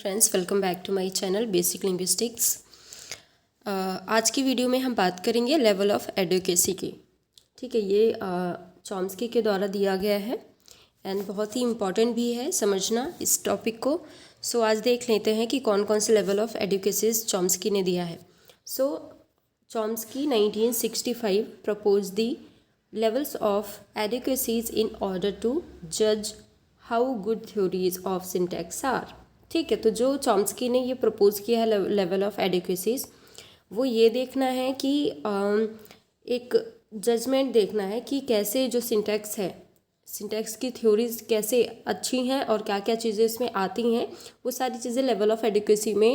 Friends, welcome back to my channel basic linguistics. आज की video में हम बात करेंगे लेवल ऑफ एडुकेसी की। ठीक है, ये चॉम्स्की के द्वारा दिया गया है एंड बहुत ही इम्पॉर्टेंट भी है समझना इस टॉपिक को। सो आज देख लेते हैं कि कौन कौन से लेवल ऑफ एडुकेसीज चॉम्स्की ने दिया है। So Chomsky 1965 propose the levels of adequacies in order to judge how good theories of syntax are। ठीक है, तो जो चॉम्स्की ने ये प्रपोज किया है लेवल ऑफ एडिक्वेसीज, वो ये देखना है कि एक जजमेंट देखना है कि कैसे जो सिंटैक्स है, सिंटैक्स की थ्योरीज कैसे अच्छी हैं और क्या क्या चीज़ें इसमें आती हैं, वो सारी चीज़ें लेवल ऑफ एडिक्वेसी में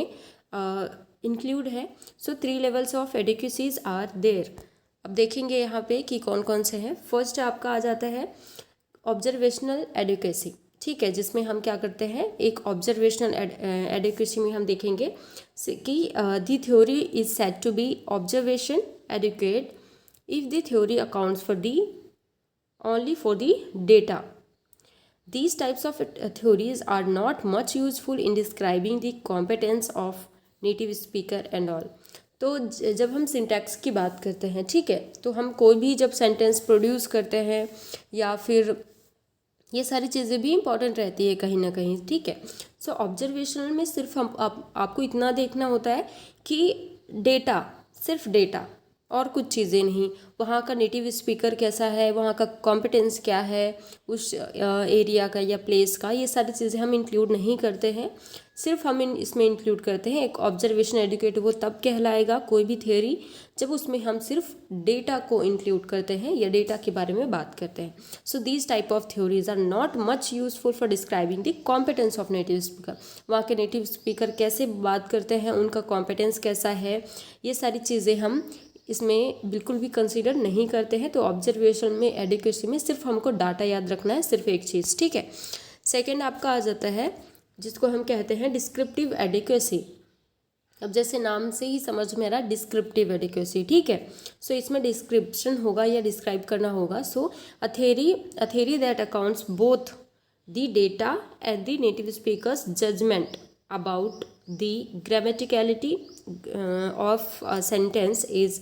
इंक्लूड है। सो 3 लेवल्स ऑफ एडिक्वेसीज आर देयर। अब देखेंगे यहाँ पे कि कौन कौन से हैं। फर्स्ट आपका आ जाता है ऑब्जर्वेशनल एडुकेसी। ठीक है, जिसमें हम क्या करते हैं, एक ऑब्जर्वेशनल एडुकेसी में हम देखेंगे कि the theory is said to be observation adequate if the theory accounts for the only for the data. These types of theories are not much useful in describing the competence of native speaker and all. तो जब हम syntax की बात करते हैं, ठीक है, तो हम कोई भी जब सेंटेंस प्रोड्यूस करते हैं या फिर ये सारी चीज़ें भी इम्पॉर्टेंट रहती है कहीं ना कहीं। ठीक है, सो ऑब्जर्वेशनल में सिर्फ हम आपको इतना देखना होता है कि डेटा, सिर्फ डेटा और कुछ चीज़ें नहीं। वहाँ का नेटिव स्पीकर कैसा है, वहाँ का कॉम्पिटेंस क्या है उस एरिया का या प्लेस का, ये सारी चीज़ें हम इंक्लूड नहीं करते हैं। सिर्फ हम इसमें इंक्लूड करते हैं एक ऑब्जर्वेशन एडुकेट। वो तब कहलाएगा कोई भी थ्योरी जब उसमें हम सिर्फ डेटा को इंक्लूड करते हैं या डेटा के बारे में बात करते हैं। So these type of theories are not much useful for describing the competence of native speaker. वहाँ के नेटिव स्पीकर कैसे बात करते हैं, उनका कॉम्पिटेंस कैसा है, ये सारी चीज़ें हम इसमें बिल्कुल भी कंसीडर नहीं करते हैं। तो ऑब्जर्वेशन में एडुकेसी में सिर्फ हमको डाटा याद रखना है, सिर्फ एक चीज़। ठीक है, सेकंड आपका आ जाता है जिसको हम कहते हैं डिस्क्रिप्टिव एडुकेसी। अब जैसे नाम से ही समझ में आ रहा है डिस्क्रिप्टिव एडुकेसी। ठीक है, सो इसमें डिस्क्रिप्शन होगा या डिस्क्राइब करना होगा। So a theory that accounts both the data and the native speakers judgement about the grammaticality of a sentence is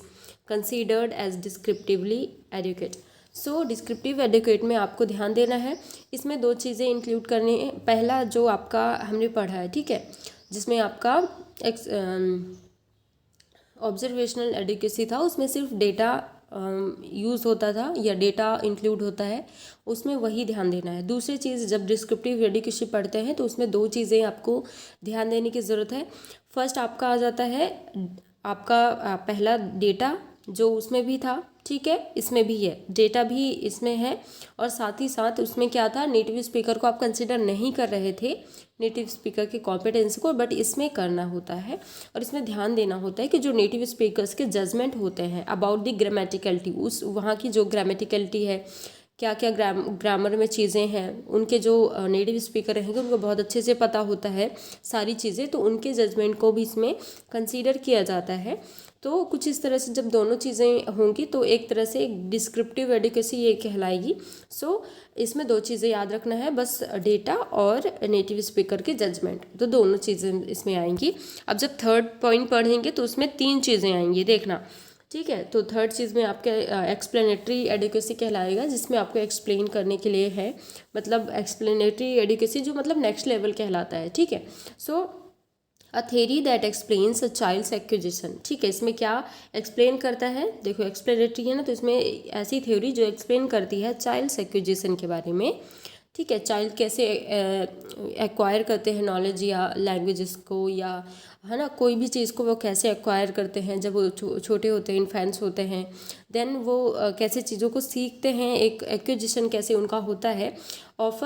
considered as descriptively adequate। So descriptive educate में आपको ध्यान देना है, इसमें 2 चीज़ें इंक्लूड करनी है। पहला जो आपका हमने पढ़ा है, ठीक है, जिसमें आपका ऑब्जर्वेशनल एडुकेसी था, उसमें सिर्फ डेटा यूज़ होता था या डेटा इंक्लूड होता है, उसमें वही ध्यान देना है। दूसरी चीज़, जब डिस्क्रिप्टिव एडुकेसी पढ़ते हैं तो उसमें 2 चीज़ें आपको ध्यान देने की ज़रूरत है। फर्स्ट आपका आ जाता है आपका पहला डेटा, जो उसमें भी था, ठीक है, इसमें भी है, डेटा भी इसमें है, और साथ ही साथ उसमें क्या था, नेटिव स्पीकर को आप कंसिडर नहीं कर रहे थे, नेटिव स्पीकर के कॉम्पिटेंस को, बट इसमें करना होता है और इसमें ध्यान देना होता है कि जो नेटिव स्पीकर्स के जजमेंट होते हैं अबाउट द ग्रामेटिकलिटी, उस वहाँ की जो ग्रामेटिकलिटी है, क्या क्या ग्रामर में चीज़ें हैं, उनके जो नेटिव स्पीकर रहेंगे उनको बहुत अच्छे से पता होता है सारी चीज़ें, तो उनके जजमेंट को भी इसमें कंसीडर किया जाता है। तो कुछ इस तरह से जब दोनों चीज़ें होंगी तो एक तरह से एक डिस्क्रिप्टिव एडुकेसी ये कहलाएगी। सो इसमें 2 चीज़ें याद रखना है, बस डेटा और नेटिव स्पीकर के जजमेंट, तो दोनों चीज़ें इसमें आएंगी। अब जब थर्ड पॉइंट पढ़ेंगे तो उसमें 3 चीज़ें आएंगी, देखना। ठीक है, तो थर्ड चीज़ में आपका एक्सप्लेनेटरी एडुकेसी कहलाएगा, जिसमें आपको एक्सप्लेन करने के लिए है, मतलब एक्सप्लेनेटरी एडुकेसी जो मतलब नेक्स्ट लेवल कहलाता है। ठीक है, so a theory that explains a child's acquisition. ठीक है, इसमें क्या एक्सप्लेन करता है, देखो एक्सप्लेनेटरी है ना, तो इसमें ऐसी थ्योरी जो एक्सप्लेन करती है चाइल्ड्स एक्विजिशन के बारे में। ठीक है, चाइल्ड कैसे एक्वायर करते हैं नॉलेज या लैंग्वेजेस को, या है ना, कोई भी चीज़ को वो कैसे एक्वायर करते हैं जब वो छोटे होते हैं, इन्फेंट्स होते हैं, देन वो कैसे चीज़ों को सीखते हैं, एक एक्विजिशन कैसे उनका होता है ऑफ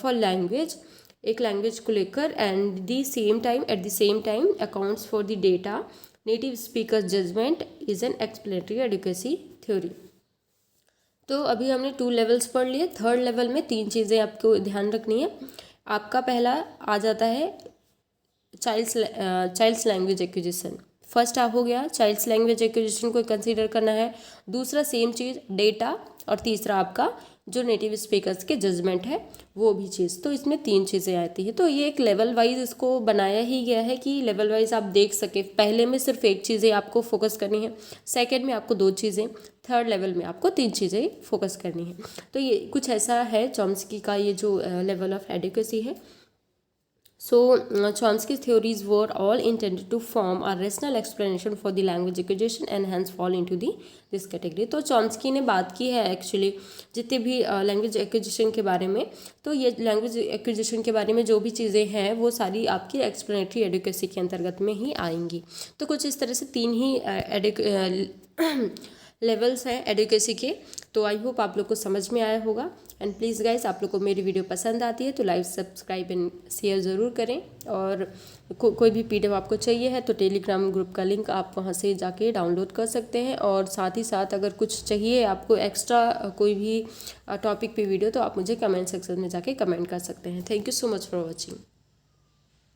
अ लैंग्वेज, एक लैंग्वेज को लेकर, and the same time at the same time accounts for the data native speaker judgement is an explanatory adequacy theory. तो अभी हमने 2 लेवल्स पढ़ लिए। थर्ड लेवल में 3 चीज़ें आपको ध्यान रखनी है। आपका पहला आ जाता है चाइल्ड्स लैंग्वेज एक्विजिशन। फर्स्ट हो गया चाइल्ड्स लैंग्वेज एक्विजिशन को कंसीडर करना है। दूसरा सेम चीज़ डेटा, और तीसरा आपका जो नेटिव स्पीकर्स के जजमेंट है वो भी चीज़। तो इसमें 3 चीज़ें आती हैं। तो ये एक लेवल वाइज इसको बनाया ही गया है कि लेवल वाइज आप देख सके। पहले में सिर्फ एक चीज़ें आपको फोकस करनी है, सेकंड में आपको 2 चीज़ें, थर्ड लेवल में आपको 3 चीज़ें फोकस करनी है। तो ये कुछ ऐसा है चॉम्स्की का ये जो लेवल ऑफ एडुकेसी है। So, Chomsky's theories were all intended to form a rational explanation for the language acquisition and hence fall into this category. तो चॉम्स्की ने बात की है एक्चुअली जितने भी लैंग्वेज एक्विजिशन के बारे में। तो ये लैंग्वेज एक्विजिशन के बारे में जो भी चीज़ें हैं वो सारी आपकी एक्सप्लेनेटरी एडुकेसी के अंतर्गत में ही आएंगी। तो कुछ इस तरह से 3 ही लेवल्स हैं एडुकेसी के। तो आई होप आप लोग को समझ में आया होगा। एंड प्लीज़ गाइस, आप लोग को मेरी वीडियो पसंद आती है तो लाइक, सब्सक्राइब एंड शेयर ज़रूर करें। और कोई भी PDF आपको चाहिए है तो टेलीग्राम ग्रुप का लिंक आप वहां से जाके डाउनलोड कर सकते हैं। और साथ ही साथ अगर कुछ चाहिए आपको एक्स्ट्रा कोई भी टॉपिक पे वीडियो तो आप मुझे कमेंट सेक्शन में जाके कमेंट कर सकते हैं। Thank you so much for watching.